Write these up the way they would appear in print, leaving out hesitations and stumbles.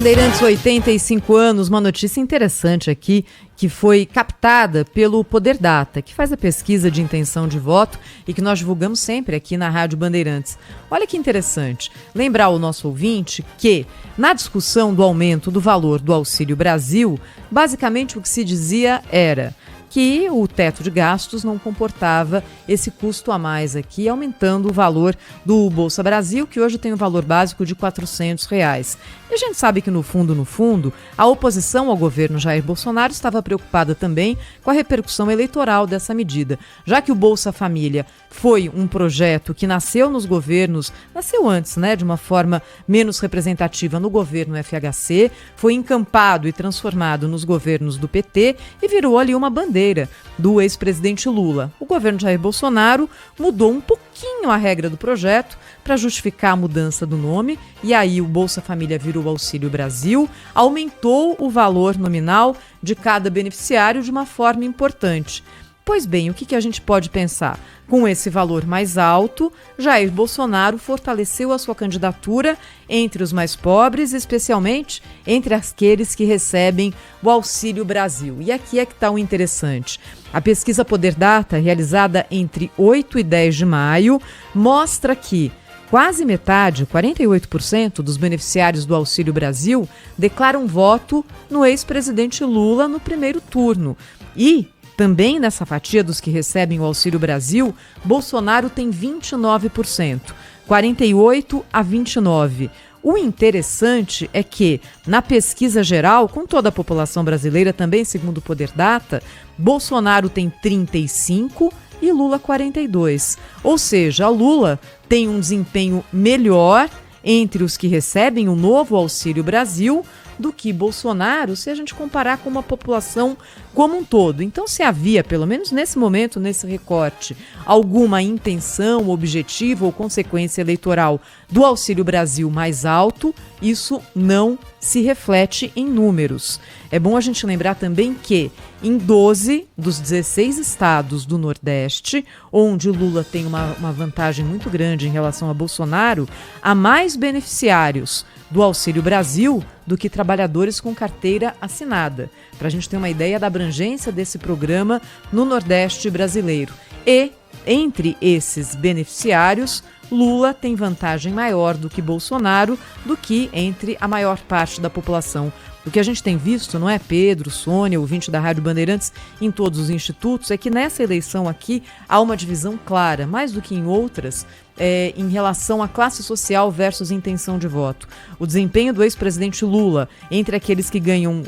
Bandeirantes, 85 anos, uma notícia interessante aqui que foi captada pelo Poder Data, que faz a pesquisa de intenção de voto e que nós divulgamos sempre aqui na Rádio Bandeirantes. Olha que interessante, lembrar ao nosso ouvinte que na discussão do aumento do valor do Auxílio Brasil, basicamente o que se dizia era que o teto de gastos não comportava esse custo a mais aqui, aumentando o valor do Bolsa Brasil, que hoje tem um valor básico de R$400. E a gente sabe que, no fundo, a oposição ao governo Jair Bolsonaro estava preocupada também com a repercussão eleitoral dessa medida, já que o Bolsa Família foi um projeto que nasceu nos governos, nasceu antes, de uma forma menos representativa no governo FHC, foi encampado e transformado nos governos do PT e virou ali uma bandeira do ex-presidente Lula. O governo Jair Bolsonaro mudou um pouquinho a regra do projeto para justificar a mudança do nome, e aí o Bolsa Família virou Auxílio Brasil, aumentou o valor nominal de cada beneficiário de uma forma importante. Pois bem, o que a gente pode pensar? Com esse valor mais alto, Jair Bolsonaro fortaleceu a sua candidatura entre os mais pobres, especialmente entre aqueles que recebem o Auxílio Brasil. E aqui é que está o interessante. A pesquisa Poder Data, realizada entre 8 e 10 de maio, mostra que quase metade, 48% dos beneficiários do Auxílio Brasil declaram voto no ex-presidente Lula no primeiro turno. E também nessa fatia dos que recebem o Auxílio Brasil, Bolsonaro tem 29%, 48 a 29%. O interessante é que, na pesquisa geral, com toda a população brasileira, também segundo o Poder Data, Bolsonaro tem 35% e Lula 42%. Ou seja, Lula tem um desempenho melhor entre os que recebem o novo Auxílio Brasil do que Bolsonaro, se a gente comparar com uma população como um todo. Então, se havia, pelo menos nesse momento, nesse recorte, alguma intenção, objetivo ou consequência eleitoral do Auxílio Brasil mais alto, isso não se reflete em números. É bom a gente lembrar também que em 12 dos 16 estados do Nordeste, onde Lula tem uma vantagem muito grande em relação a Bolsonaro, há mais beneficiários do Auxílio Brasil do que trabalhadores com carteira assinada, para a gente ter uma ideia da abrangência desse programa no Nordeste brasileiro. E, entre esses beneficiários, Lula tem vantagem maior do que Bolsonaro, do que entre a maior parte da população. O que a gente tem visto, não é, Pedro, Sônia, ouvinte da Rádio Bandeirantes, em todos os institutos, é que nessa eleição aqui há uma divisão clara, mais do que em outras, em relação à classe social versus intenção de voto. O desempenho do ex-presidente Lula entre aqueles que ganham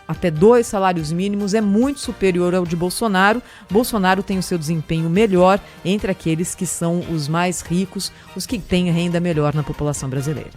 até 2 salários mínimos é muito superior ao de Bolsonaro. Bolsonaro tem o seu desempenho melhor entre aqueles que são os mais ricos, os que têm renda melhor na população brasileira.